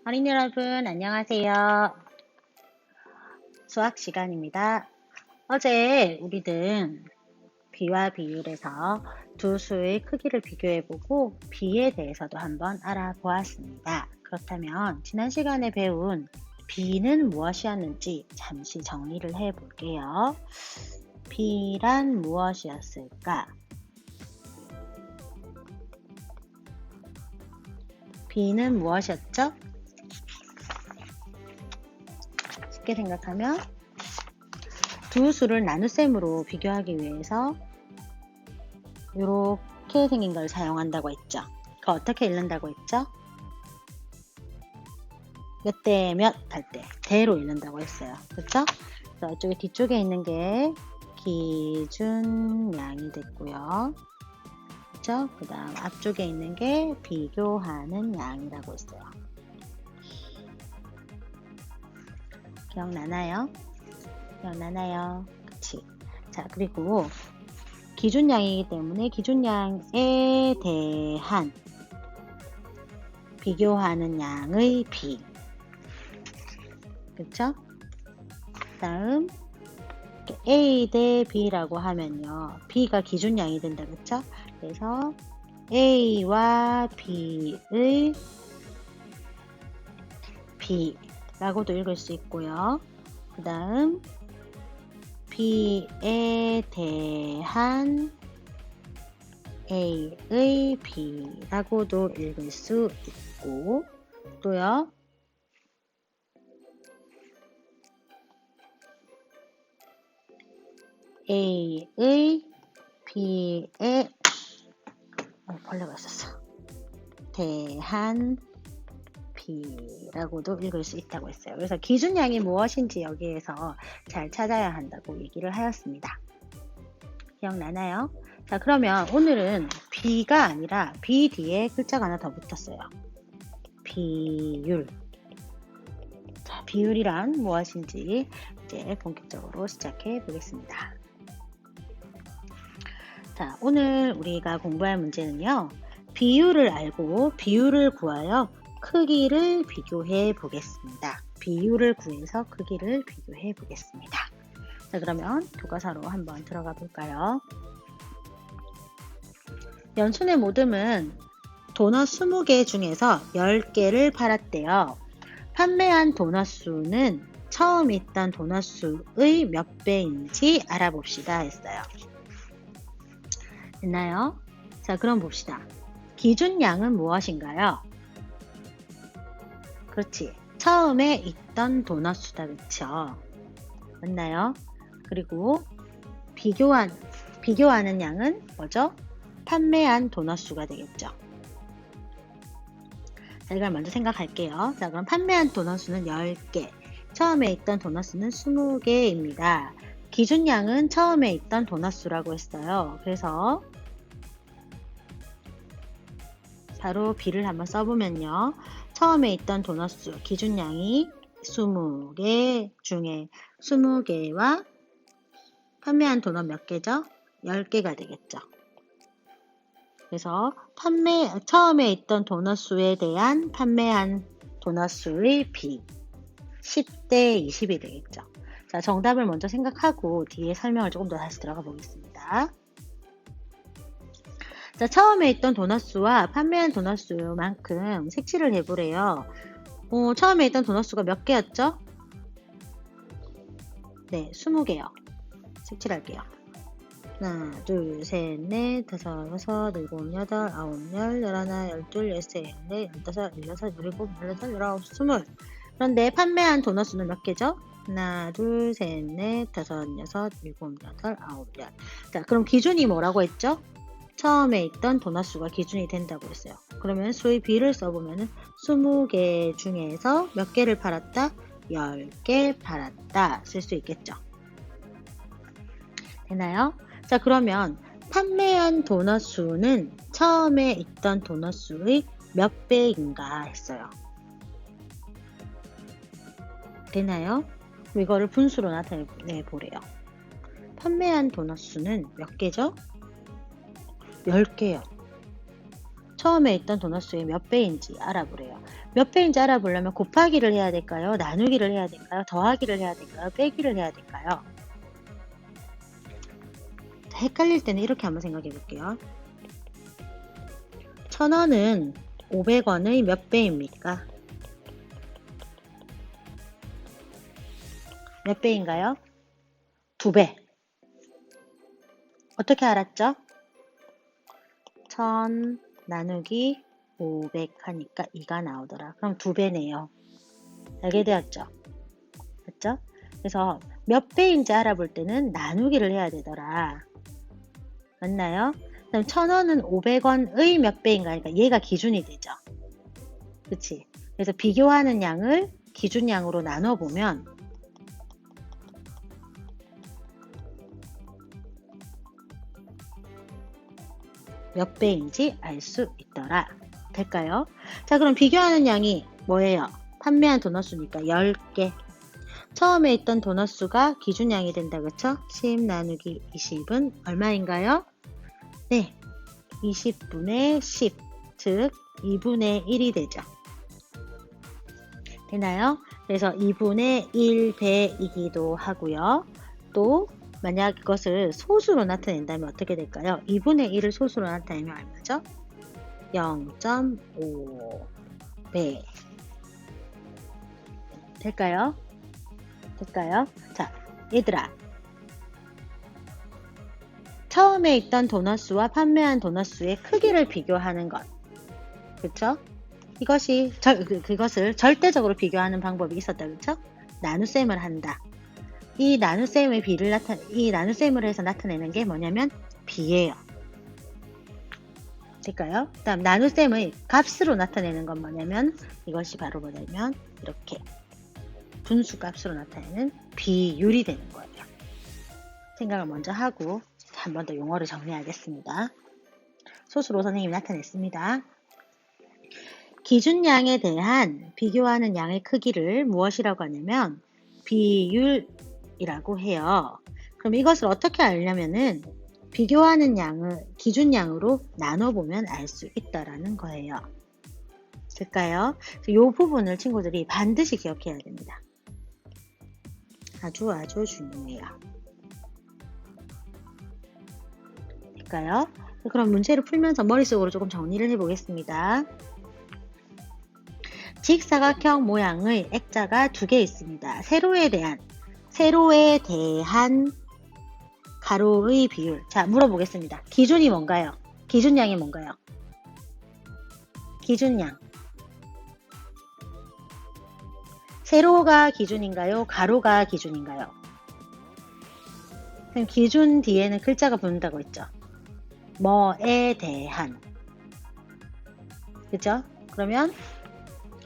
어린이 여러분, 안녕하세요. 수학 시간입니다. 어제 우리는 비와 비율에서 두 수의 크기를 비교해보고 비에 대해서도 한번 알아보았습니다. 그렇다면 지난 시간에 배운 비는 무엇이었는지 잠시 정리를 해볼게요. 비란 무엇이었을까? 비는 무엇이었죠? 쉽게 생각하면 두 수를 나눗셈으로 비교하기 위해서 이렇게 생긴 걸 사용한다고 했죠. 그거 어떻게 읽는다고 했죠? 몇 대 몇 할 때 대로 읽는다고 했어요. 그렇죠? 그래서 이쪽에 뒤쪽에 있는 게 기준량이 됐고요. 그렇죠? 그 다음 앞쪽에 있는 게 비교하는 양이라고 했어요. 기억나나요? 기억나나요? 그치? 자, 그리고 기준량이기 때문에 기준량에 대한 비교하는 양의 비. 그쵸? 다음 A 대 B라고 하면요. B가 기준량이 된다. 그쵸? 그래서 A와 B의 B라고도 읽을 수 있고요. 그 다음 B에 대한 A의 B라고도 읽을 수 있고 또요. A의 B에 벌레가 있었어. 대한 B라고도 읽을 수 있다고 했어요. 그래서 기준량이 무엇인지 여기에서 잘 찾아야 한다고 얘기를 하였습니다. 기억나나요? 자, 그러면 오늘은 B가 아니라 B 뒤에 글자가 하나 더 붙었어요. 비율. 자, 비율이란 무엇인지 이제 본격적으로 시작해 보겠습니다. 자, 오늘 우리가 공부할 문제는요. 비율을 알고 비율을 구하여 크기를 비교해 보겠습니다. 비율을 구해서 크기를 비교해 보겠습니다. 자, 그러면 교과서로 한번 들어가 볼까요? 연순의 모듬은 도넛 20개 중에서 10개를 팔았대요. 판매한 도넛 수는 처음 있던 도넛 수의 몇 배인지 알아봅시다 했어요. 됐나요? 자, 그럼 봅시다. 기준량은 무엇인가요? 그렇지. 처음에 있던 도넛 수다. 그쵸? 맞나요? 그리고 비교하는 양은 뭐죠? 판매한 도넛 수가 되겠죠. 자, 이걸 먼저 생각할게요. 자, 그럼 판매한 도넛 수는 10개. 처음에 있던 도넛 수는 20개입니다. 기준량은 처음에 있던 도넛 수라고 했어요. 그래서 바로 B를 한번 써보면요. 처음에 있던 도넛 수 기준량이 20개 중에 20개와 판매한 도넛 몇 개죠? 10개가 되겠죠. 그래서 처음에 있던 도넛 수에 대한 판매한 도넛 수의 비 10대 20이 되겠죠. 자, 정답을 먼저 생각하고 뒤에 설명을 조금 더 다시 들어가 보겠습니다. 자, 처음에 있던 도넛 수와 판매한 도넛 수만큼 색칠을 해보래요. 처음에 있던 도넛 수가 몇 개였죠? 네, 20개요. 색칠할게요. 하나, 둘, 셋, 넷, 다섯, 여섯, 일곱, 여덟, 아홉, 열, 열하나, 열둘, 열세, 열넷, 열다섯, 열여섯, 열일곱, 열여덟, 열아홉, 20. 그런데 판매한 도넛 수는 몇 개죠? 하나, 둘, 셋, 넷, 다섯, 여섯, 일곱, 여덟, 아홉, 열. 자, 그럼 기준이 뭐라고 했죠? 처음에 있던 도넛 수가 기준이 된다고 했어요. 그러면 수의 비를 써보면 20개 중에서 몇 개를 팔았다? 10개 팔았다 쓸 수 있겠죠. 되나요? 자, 그러면 판매한 도넛 수는 처음에 있던 도넛 수의 몇 배인가 했어요. 되나요? 이거를 분수로 나타내 보래요. 판매한 도넛 수는 몇 개죠? 10개요. 처음에 있던 도넛수의 몇 배인지 알아보래요. 몇 배인지 알아보려면 곱하기를 해야 될까요? 나누기를 해야 될까요? 더하기를 해야 될까요? 빼기를 해야 될까요? 헷갈릴 때는 이렇게 한번 생각해 볼게요. 1000원은 500원의 몇 배입니까? 몇 배인가요? 2배. 어떻게 알았죠? 1000 나누기 500 하니까 2가 나오더라. 그럼 2배네요. 알게 되었죠? 맞죠? 그래서 몇 배인지 알아볼 때는 나누기를 해야 되더라. 맞나요? 그럼 1000원은 500원의 몇 배인가 하니까 얘가 기준이 되죠. 그치? 그래서 비교하는 양을 기준양으로 나눠보면 몇 배인지 알 수 있더라. 될까요? 자, 그럼 비교하는 양이 뭐예요? 판매한 도넛수니까 10개. 처음에 있던 도넛수가 기준양이 된다. 그쵸? 10 나누기 20은 얼마인가요? 네, 20분의 10, 즉 2분의 1이 되죠. 되나요? 그래서 2분의 1배이기도 하고요. 또 만약 이것을 소수로 나타낸다면 어떻게 될까요? 2분의 1을 소수로 나타내면 얼마죠? 0.5배. 될까요? 될까요? 자, 얘들아. 처음에 있던 도넛수와 판매한 도넛수의 크기를 비교하는 것. 그쵸? 그것을 절대적으로 비교하는 방법이 있었다. 그쵸? 나눗셈을 한다. 이 나눗셈을 해서 나타내는 게 뭐냐면 비예요. 될까요? 그 다음 나눗셈의 값으로 나타내는 건 뭐냐면 이것이 바로 뭐냐면 이렇게 분수 값으로 나타내는 비율이 되는 거예요. 생각을 먼저 하고 한 번 더 용어를 정리하겠습니다. 소수로 선생님이 나타냈습니다. 기준양에 대한 비교하는 양의 크기를 무엇이라고 하냐면 비율이라고 해요. 그럼 이것을 어떻게 알려면은 비교하는 양을 기준양으로 나눠보면 알 수 있다라는 거예요. 될까요? 이 부분을 친구들이 반드시 기억해야 됩니다. 아주 중요해요. 될까요? 그럼 문제를 풀면서 머릿속으로 조금 정리를 해보겠습니다. 직사각형 모양의 액자가 2개 있습니다. 세로에 대한 가로의 비율. 자, 물어보겠습니다. 기준이 뭔가요? 기준양이 뭔가요? 기준양. 세로가 기준인가요? 가로가 기준인가요? 그럼 기준 뒤에는 글자가 붙는다고 했죠. 뭐에 대한. 그죠? 그러면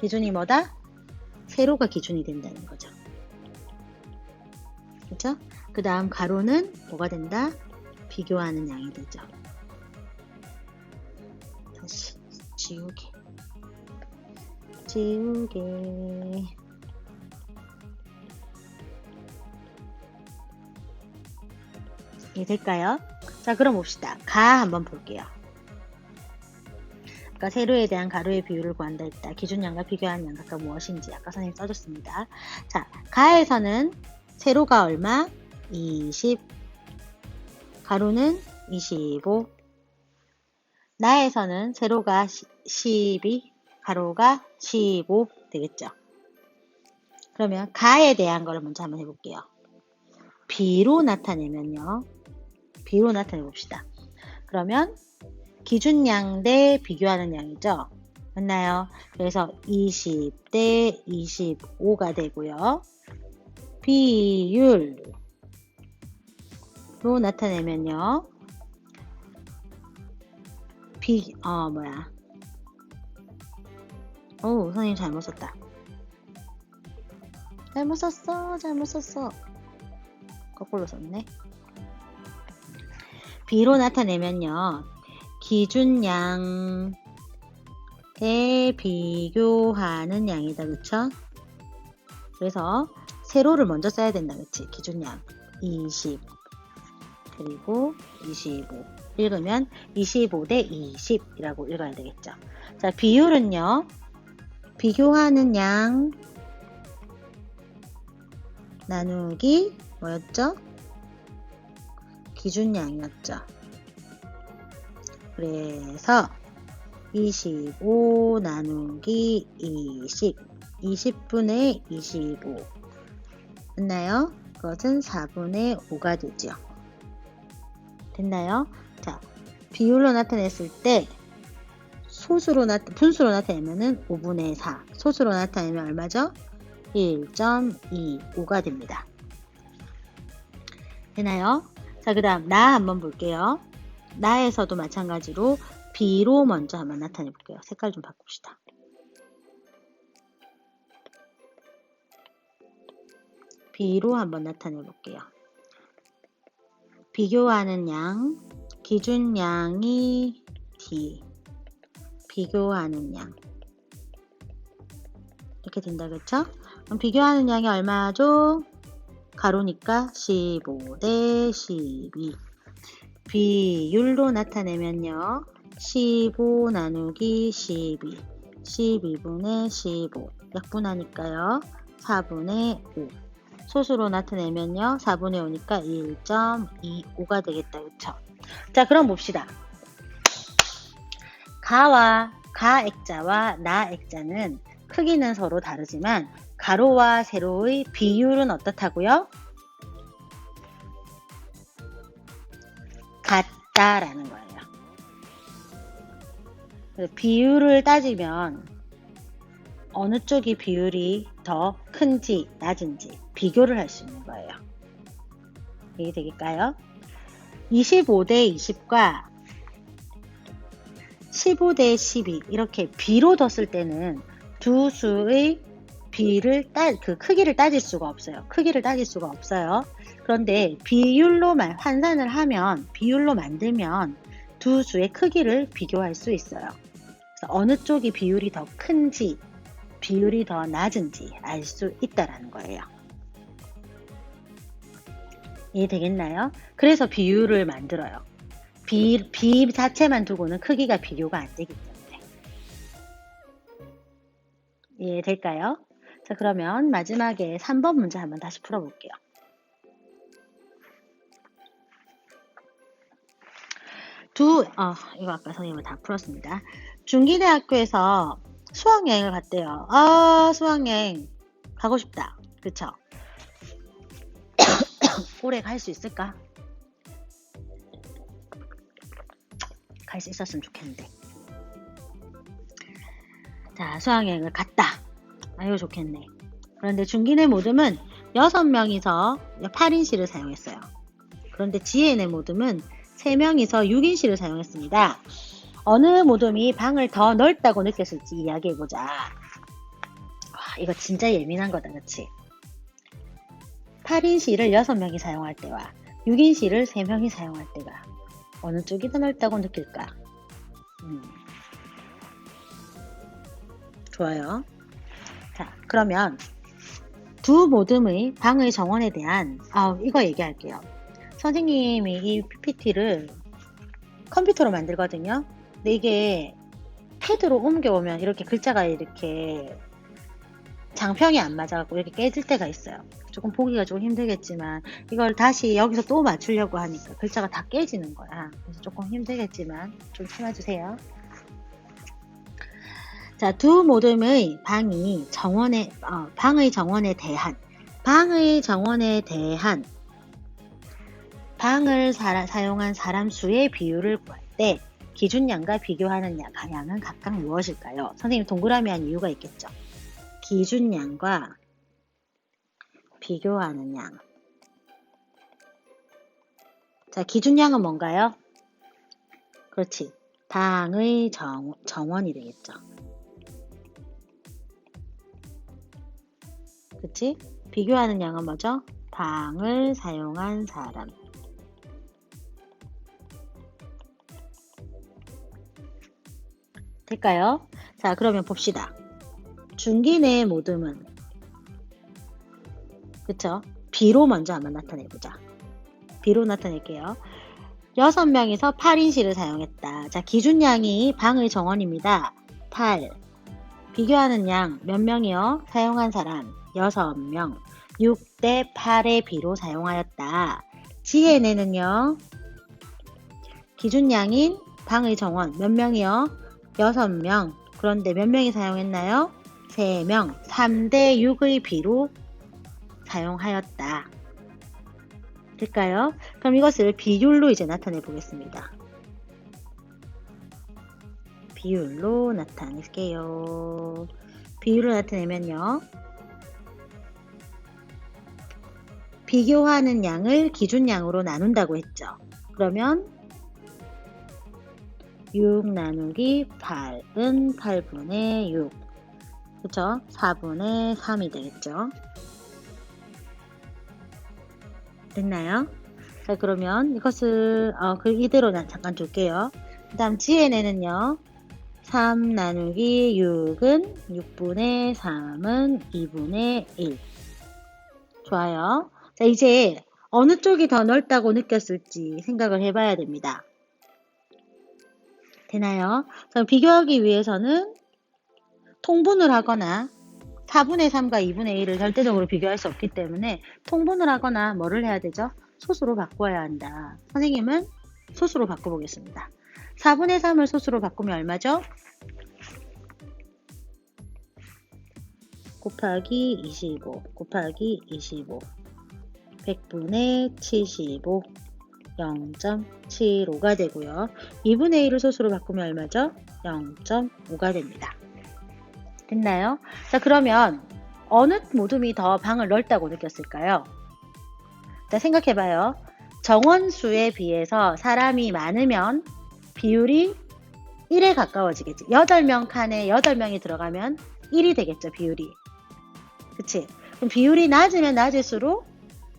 기준이 뭐다? 세로가 기준이 된다는 거죠. 그죠? 그 다음 가로는 뭐가 된다? 비교하는 양이 되죠. 다시 지우개. 이해 될까요? 자, 그럼 봅시다. 가 한번 볼게요. 아까 세로에 대한 가로의 비율을 구한다 했다. 기준양과 비교하는 양 각각 무엇인지 아까 선생님 써줬습니다. 자, 가에서는 세로가 얼마? 20, 가로는 25, 나에서는 세로가 12, 가로가 15 되겠죠. 그러면 가에 대한 거를 먼저 한번 해볼게요. 비로 나타내면요. 비로 나타내 봅시다. 그러면 기준양 대 비교하는 양이죠. 맞나요? 그래서 20 대 25가 되고요. 비율로 나타내면요. 선생님 잘못 썼다. 잘못 썼어. 거꾸로 썼네. 비로 나타내면요. 기준양 대 비교하는 양이다. 그쵸? 그래서 세로를 먼저 써야 된다. 그치? 기준양 20 그리고 25 읽으면 25대 20이라고 읽어야 되겠죠. 자, 비율은요. 비교하는 양 나누기 뭐였죠? 기준양이었죠. 그래서 25 나누기 20 20분의 25 됐나요? 그것은 4분의 5가 되죠. 됐나요? 자, 비율로 나타냈을 때 분수로 나타내면은 5분의 4, 소수로 나타내면 얼마죠? 1.25가 됩니다. 되나요? 자, 그 다음 나 한번 볼게요. 나에서도 마찬가지로 B로 먼저 한번 나타내 볼게요. 색깔 좀 바꿉시다. B로 한번 나타내 볼게요. 비교하는 양, 기준양이 D, 비교하는 양 이렇게 된다, 그렇죠? 그럼 비교하는 양이 얼마죠? 가로니까 15대 12 비율로 나타내면요 15 나누기 12 12분의 15 약분하니까요 4분의 5 소수로 나타내면요 4분의 5니까 1.25가 되겠다, 그쵸? 자, 그럼 봅시다. 가 액자와 나 액자는 크기는 서로 다르지만 가로와 세로의 비율은 어떻다고요? 같다라는 거예요. 비율을 따지면 어느 쪽이 비율이 더 큰지 낮은지 비교를 할 수 있는 거예요. 이게 되겠까요? 25대 20과 15대 12 이렇게 비로 뒀을 때는 두 수의 그 크기를 따질 수가 없어요. 크기를 따질 수가 없어요. 그런데 비율로 만들면 두 수의 크기를 비교할 수 있어요. 그래서 어느 쪽이 비율이 더 큰지 비율이 더 낮은지 알 수 있다라는 거예요. 이해되겠나요? 그래서 비율을 만들어요. 비 자체만 두고는 크기가 비교가 안 되기 때문에. 이해될까요? 자, 그러면 마지막에 3번 문제 한번 다시 풀어볼게요. 이거 아까 선생님은 다 풀었습니다. 중기대학교에서 수학여행을 갔대요. 수학여행 가고 싶다. 그쵸? 올해 갈 수 있을까? 갈 수 있었으면 좋겠는데. 자, 수학여행을 갔다. 아유, 좋겠네. 그런데 중기내 모듬은 6명이서 8인실을 사용했어요. 그런데 지혜내 모듬은 3명이서 6인실을 사용했습니다. 어느 모듬이 방을 더 넓다고 느꼈을지 이야기해보자. 와, 이거 진짜 예민한 거다, 그치? 8인실을 6명이 사용할 때와 6인실을 3명이 사용할 때가 어느 쪽이 더 넓다고 느낄까? 좋아요. 자, 그러면 두 모듬의 방의 정원에 대한 이거 얘기할게요. 선생님이 이 PPT를 컴퓨터로 만들거든요. 근데 이게 패드로 옮겨오면 이렇게 글자가 이렇게 장평이 안 맞아갖고 이렇게 깨질 때가 있어요. 조금 보기가 좀 힘들겠지만 이걸 다시 여기서 또 맞추려고 하니까 글자가 다 깨지는 거야. 그래서 조금 힘들겠지만 좀 참아주세요. 자, 두 모듬의 방의 정원에 대한 방을 사용한 사람 수의 비율을 구할 때 기준양과 비교하는 양은 각각 무엇일까요? 선생님 동그라미 한 이유가 있겠죠. 기준양과 비교하는 양. 자, 기준양은 뭔가요? 그렇지. 방의 정원이 되겠죠. 그치? 비교하는 양은 뭐죠? 방을 사용한 사람. 될까요? 자, 그러면 봅시다. 중기내 모듬은 그쵸? B로 먼저 한번 나타내보자. B로 나타낼게요. 6명이서 8인실을 사용했다. 자, 기준양이 방의 정원입니다. 8. 비교하는 양 몇 명이요? 사용한 사람 6명. 6대 8의 비로 사용하였다. 지혜내는요. 기준양인 방의 정원 몇 명이요? 6명. 그런데 몇 명이 사용했나요? 3명. 3대 6의 비로 사용하였다. 될까요? 그럼 이것을 비율로 이제 나타내 보겠습니다. 비율로 나타낼게요. 비율로 나타내면요. 비교하는 양을 기준양으로 나눈다고 했죠. 그러면 6 나누기 8은 8분의 6. 그쵸? 4분의 3이 되겠죠. 됐나요? 자, 그러면 이것을 이대로 잠깐 둘게요. 그 다음 지혜내는요. 3 나누기 6은 6분의 3은 2분의 1. 좋아요. 자, 이제 어느 쪽이 더 넓다고 느꼈을지 생각을 해봐야 됩니다. 되나요? 자, 비교하기 위해서는 통분을 하거나 4분의 3과 2분의 1을 절대적으로 비교할 수 없기 때문에 통분을 하거나 뭐를 해야 되죠? 소수로 바꿔야 한다. 선생님은 소수로 바꿔보겠습니다. 4분의 3을 소수로 바꾸면 얼마죠? 곱하기 25 곱하기 25 100분의 75 0.75가 되고요. 2분의 1을 소수로 바꾸면 얼마죠? 0.5가 됩니다. 됐나요? 자, 그러면 어느 모둠이 더 방을 넓다고 느꼈을까요? 자, 생각해봐요. 정원수에 비해서 사람이 많으면 비율이 1에 가까워지겠지. 8명 칸에 8명이 들어가면 1이 되겠죠, 비율이. 그치? 그럼 비율이 낮으면 낮을수록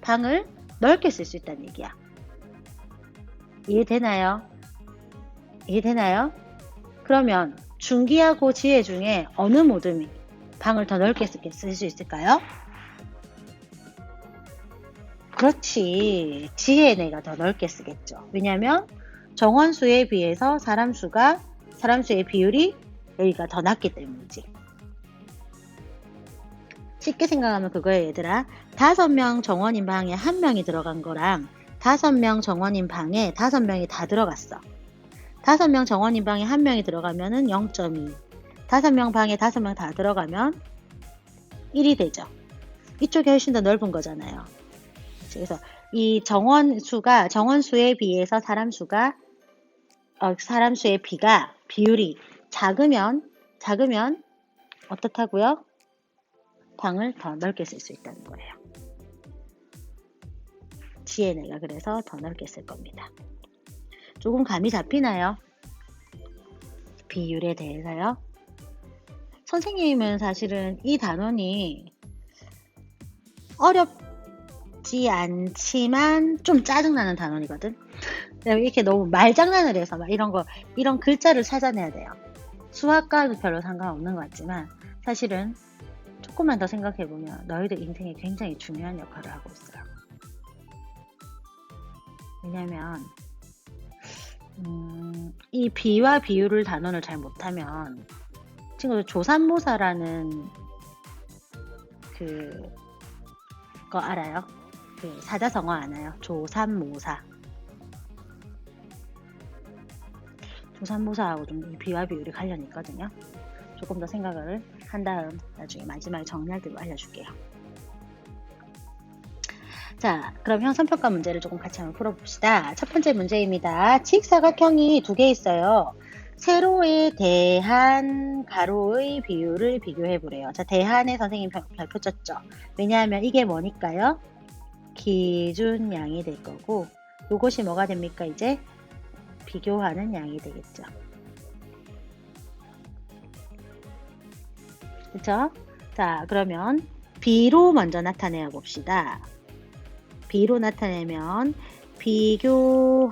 방을 넓게 쓸 수 있다는 얘기야. 이해되나요? 이해되나요? 그러면 중기하고 지혜 중에 어느 모둠이 방을 더 넓게 쓸 수 있을까요? 그렇지. 지혜내가 더 넓게 쓰겠죠. 왜냐하면 정원수에 비해서 사람 수의 비율이 여기가 더 낮기 때문이지. 쉽게 생각하면 그거예요, 얘들아. 5명 정원인 방에 1명이 들어간 거랑 5명 정원인 방에 5명이 다 들어갔어. 5명 정원인 방에 1명이 들어가면은 0.2. 5명 방에 5명 다 들어가면 1이 되죠. 이쪽이 훨씬 더 넓은 거잖아요. 그래서 이 정원수에 비해서 사람 수의 비율이 작으면 어떻다고요? 방을 더 넓게 쓸 수 있다는 거예요. 지혜내가 그래서 더 넓게 쓸 겁니다. 조금 감이 잡히나요? 비율에 대해서요. 선생님은 사실은 이 단원이 어렵지 않지만 좀 짜증나는 단원이거든. 이렇게 너무 말장난을 해서 막 이런 글자를 찾아내야 돼요. 수학과도 별로 상관없는 것 같지만 사실은 조금만 더 생각해보면 너희들 인생에 굉장히 중요한 역할을 하고 있어요. 왜냐면 이 비와 비율을 단원을 잘 못하면 친구들 조산모사라는 그거 알아요? 그 사자성어 아나요? 조산모사. 조산모사하고 좀 이 비와 비율이 관련이 있거든요. 조금 더 생각을 한 다음 나중에 마지막에 정리할 때도 알려줄게요. 자, 그럼 형성평가 문제를 조금 같이 한번 풀어봅시다. 첫 번째 문제입니다. 직사각형이 2개 있어요. 세로에 대한 가로의 비율을 비교해보래요. 자, 대한에 선생님 별표 쳤죠. 왜냐하면 이게 뭐니까요? 기준양이 될 거고 이것이 뭐가 됩니까? 이제 비교하는 양이 되겠죠. 그쵸? 자, 그러면 B로 먼저 나타내 봅시다. B로 나타내면 비교하는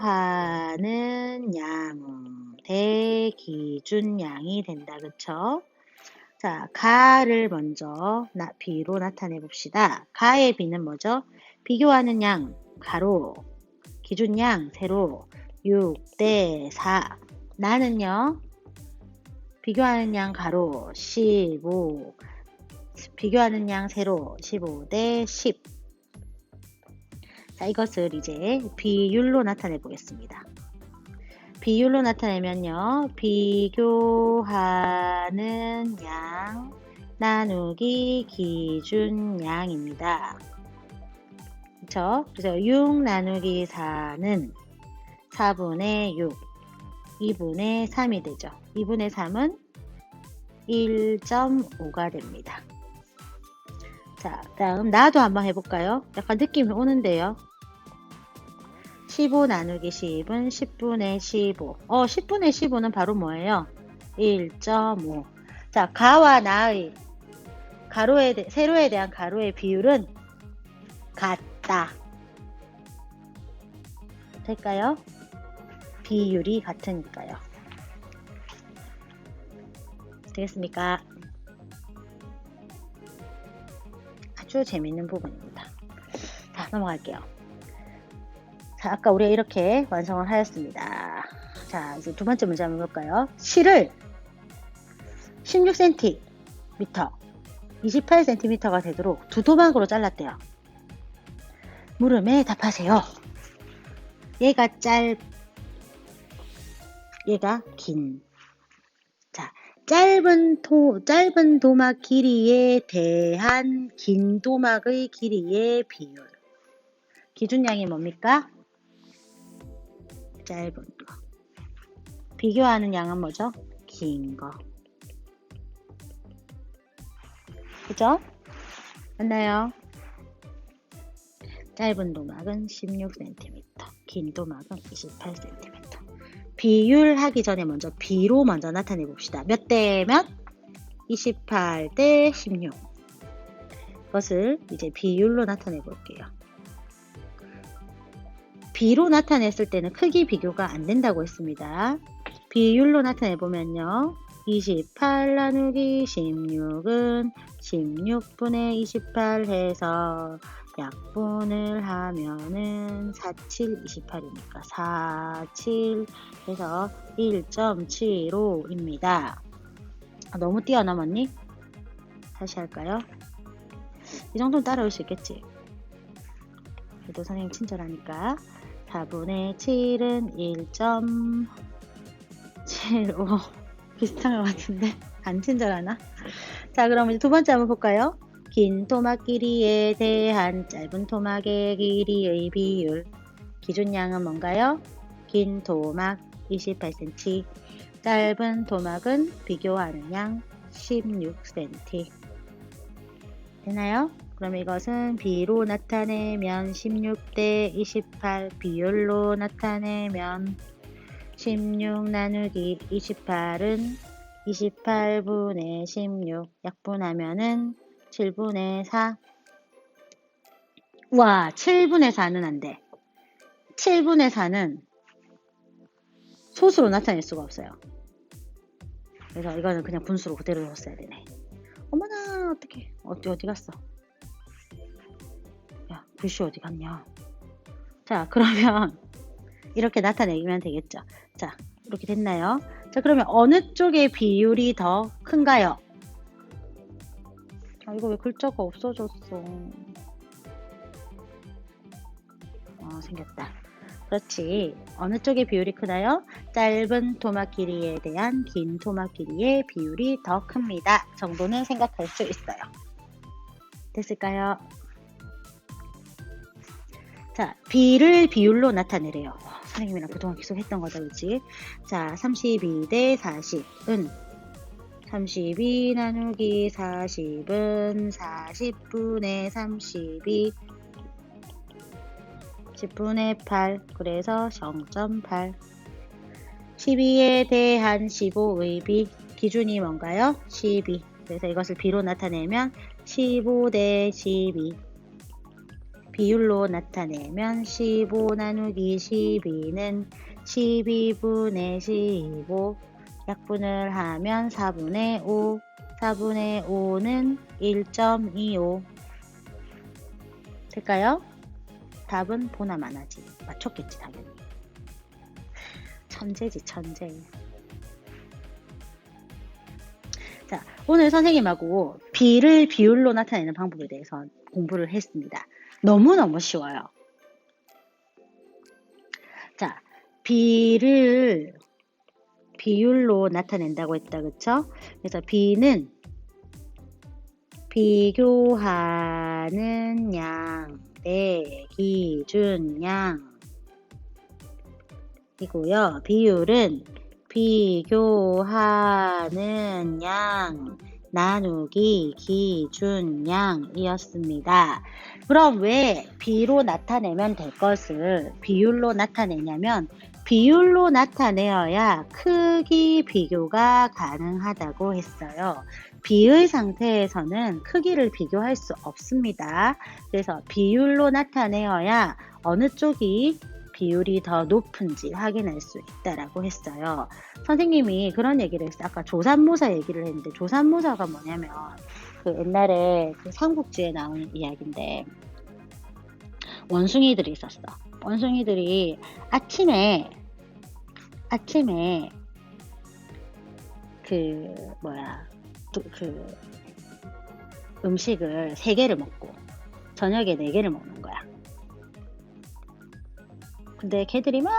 양 대 기준양이 된다. 그쵸? 자, 가를 먼저 B로 나타내 봅시다. 가의 B는 뭐죠? 비교하는 양, 가로, 기준양, 세로. 6 대 4. 나는요. 비교하는 양 가로 15. 비교하는 양 세로 15 대 10. 자, 이것을 이제 비율로 나타내 보겠습니다. 비율로 나타내면요. 비교하는 양 나누기 기준양입니다. 그쵸? 그래서 6 나누기 4는 4분의 6, 2분의 3이 되죠. 2분의 3은 1.5가 됩니다. 자, 다음 나도 한번 해볼까요? 약간 느낌이 오는데요. 15 나누기 10은 10분의 15. 10분의 15는 바로 뭐예요? 1.5. 자, 가와 나의 세로에 대한 가로의 비율은 같다. 될까요? 비율이 같으니까요. 되겠습니까? 아주 재밌는 부분입니다. 자, 넘어갈게요. 자, 아까 우리가 이렇게 완성을 하였습니다. 자, 이제 두 번째 문제 한번 볼까요? 실을 16cm, 28cm가 되도록 두 토막으로 잘랐대요. 물음에 답하세요. 얘가 얘가 긴. 자, 짧은 도막 길이에 대한 긴 도막의 길이의 비율. 기준량이 뭡니까? 짧은 거. 비교하는 양은 뭐죠? 긴 거. 그죠? 맞나요? 짧은 도막은 16cm, 긴 도막은 28cm. 비율하기 전에 먼저 비로 먼저 나타내 봅시다. 몇 대 몇? 28 대 16. 그것을 이제 비율로 나타내 볼게요. 비로 나타냈을 때는 크기 비교가 안 된다고 했습니다. 비율로 나타내 보면요. 28 나누기 16은 16분의 28 해서 약분을 하면은 47, 28이니까 47 해서 1.75입니다. 너무 뛰어넘었니? 다시 할까요? 이 정도는 따라올 수 있겠지. 그래도 선생님 친절하니까 4분의 7은 1.75 비슷한 것 같은데 안 친절하나? 자, 그럼 이제 두 번째 한번 볼까요? 긴 토막 길이에 대한 짧은 토막의 길이의 비율. 기준량은 뭔가요? 긴 토막 28cm, 짧은 토막은 비교하는 양 16cm. 되나요? 그럼 이것은 비로 나타내면 16대 28, 비율로 나타내면 16 나누기 28은 28분의 16, 약분하면은 7분의 4. 와, 7분의 4는 안 돼. 7분의 4는 소수로 나타낼 수가 없어요. 그래서 이거는 그냥 분수로 그대로 줬어야 되네. 어머나, 어떡해. 어디 갔어? 야, 글씨 어디 갔냐? 자, 그러면 이렇게 나타내면 되겠죠. 자, 이렇게 됐나요? 자, 그러면 어느 쪽의 비율이 더 큰가요? 아, 이거 왜 글자가 없어졌어? 생겼다. 그렇지. 어느 쪽의 비율이 크나요? 짧은 토막 길이에 대한 긴 토막 길이의 비율이 더 큽니다. 정도는 생각할 수 있어요. 됐을까요? 자, B를 비율로 나타내래요. 선생님이랑 그동안 계속 했던 거죠, 그렇지? 자, 32 대 40은 32 나누기 40은 40분의 32 10분의 8, 그래서 0.8. 12에 대한 15의 비, 기준이 뭔가요? 12. 그래서 이것을 B로 나타내면 15 대 12. 비율로 나타내면 15 나누기 12는 12분의 15. 약분을 하면 4분의 5. 4분의 5는 1.25. 될까요? 답은 보나마나지. 맞췄겠지, 당연히. 천재지, 천재. 자, 오늘 선생님하고 B를 비율로 나타내는 방법에 대해서 공부를 했습니다. 너무너무 쉬워요. 자, B를 비율로 나타낸다고 했다, 그쵸? 그래서 B는 비교하는 양, 내 기준양 이고요. 비율은 비교하는 양 나누기 기준양이었습니다. 그럼 왜 B로 나타내면 될 것을 비율로 나타내냐면 비율로 나타내어야 크기 비교가 가능하다고 했어요. B의 상태에서는 크기를 비교할 수 없습니다. 그래서 비율로 나타내어야 어느 쪽이 비율이 더 높은지 확인할 수 있다라고 했어요. 선생님이 그런 얘기를 했어요. 아까 조산모사 얘기를 했는데 조산모사가 뭐냐면 그 옛날에 그 삼국지에 나오는 이야기인데 원숭이들이 있었어. 원숭이들이 아침에 그 음식을 3개를 먹고 저녁에 4개를 먹는 거야. 근데 걔들이 막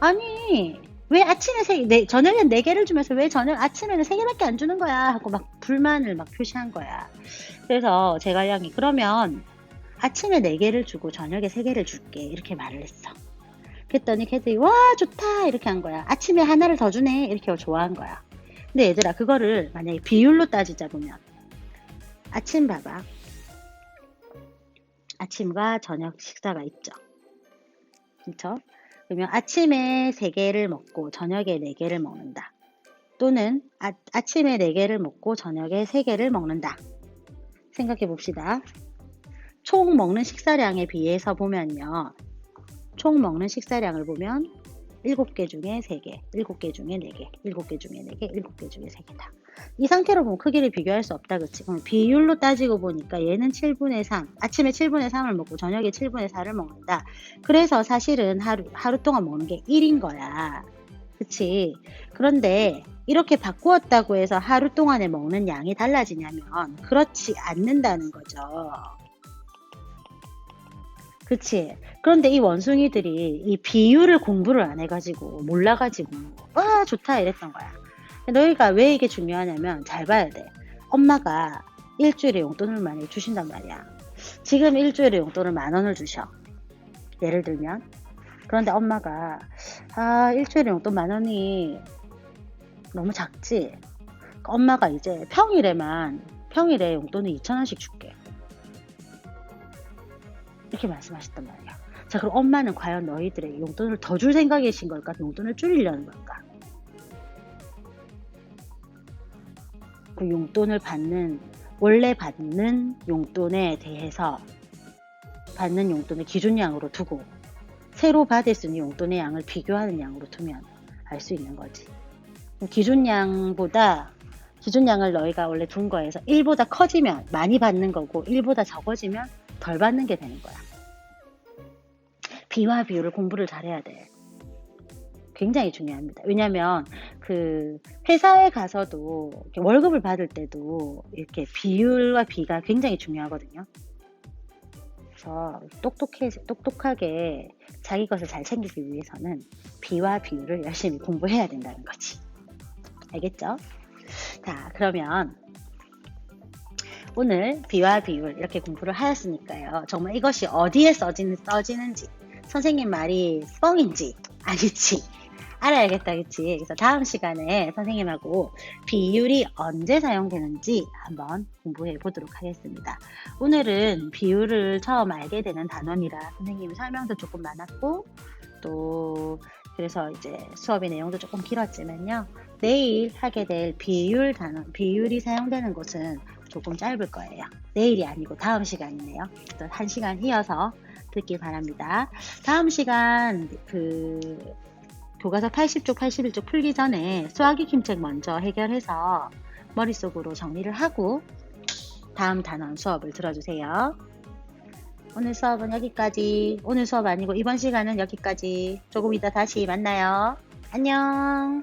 아니 왜 아침에 저녁에 4개를 주면서 왜 아침에는 3개밖에 안 주는 거야 하고 막 불만을 막 표시한 거야. 그래서 제갈량이 그러면 아침에 4개를 주고 저녁에 3개를 줄게 이렇게 말을 했어. 그랬더니 걔들이 와 좋다 이렇게 한 거야. 아침에 하나를 더 주네 이렇게 좋아한 거야. 근데 얘들아 그거를 만약에 비율로 따지자 보면 아침 봐봐. 아침과 저녁 식사가 있죠. 그렇죠? 그러면 아침에 3개를 먹고 저녁에 4개를 먹는다. 또는 아침에 4개를 먹고 저녁에 3개를 먹는다. 생각해 봅시다. 총 먹는 식사량에 비해서 보면요. 총 먹는 식사량을 보면 7개 중에 3개, 7개 중에 4개, 7개 중에 4개, 7개 중에 3개다. 이 상태로 보면 크기를 비교할 수 없다. 그치? 그럼 비율로 따지고 보니까 얘는 7분의 3, 아침에 7분의 3을 먹고 저녁에 7분의 4를 먹는다. 그래서 사실은 하루 동안 먹는 게 1인 거야. 그치? 그런데 이렇게 바꾸었다고 해서 하루 동안에 먹는 양이 달라지냐면 그렇지 않는다는 거죠. 그치? 그런데 이 원숭이들이 이 비율을 공부를 안 해가지고 몰라가지고 와 좋다 이랬던 거야. 너희가 왜 이게 중요하냐면 잘 봐야 돼. 엄마가 일주일에 용돈을 많이 주신단 말이야. 지금 일주일에 용돈을 10,000원을 주셔. 예를 들면. 그런데 엄마가 일주일에 용돈 10,000원이 너무 작지? 엄마가 이제 평일에 용돈을 2,000원씩 줄게. 이렇게 말씀하셨단 말이야. 자, 그럼 엄마는 과연 너희들의 용돈을 더 줄 생각이신 걸까? 용돈을 줄이려는 걸까? 그 용돈을 원래 받는 용돈에 대해서 받는 용돈을 기준량으로 두고 새로 받을 수 있는 용돈의 양을 비교하는 양으로 두면 알 수 있는 거지. 기준량을 너희가 원래 둔 거에서 1보다 커지면 많이 받는 거고 1보다 적어지면 덜 받는 게 되는 거야. 비와 비율을 공부를 잘해야 돼. 굉장히 중요합니다. 왜냐면 그 회사에 가서도 월급을 받을 때도 이렇게 비율과 비가 굉장히 중요하거든요. 그래서 똑똑하게 자기 것을 잘 챙기기 위해서는 비와 비율을 열심히 공부해야 된다는 거지. 알겠죠? 자, 그러면 오늘 비와 비율 이렇게 공부를 하였으니까요. 정말 이것이 어디에 써지는지 선생님 말이 뻥인지 아니지 알아야겠다, 그치? 그래서 다음 시간에 선생님하고 비율이 언제 사용되는지 한번 공부해 보도록 하겠습니다. 오늘은 비율을 처음 알게 되는 단원이라 선생님 설명도 조금 많았고 또 그래서 이제 수업의 내용도 조금 길었지만요. 내일 하게 될 비율 단원, 비율이 사용되는 곳은 조금 짧을 거예요. 내일이 아니고 다음 시간이네요. 또 1시간 이어서 듣길 바랍니다. 다음 시간 교과서 80쪽, 81쪽 풀기 전에 수학이 김책 먼저 해결해서 머릿속으로 정리를 하고 다음 단원 수업을 들어주세요. 오늘 수업은 여기까지. 오늘 수업 아니고 이번 시간은 여기까지. 조금 이따 다시 만나요. 안녕.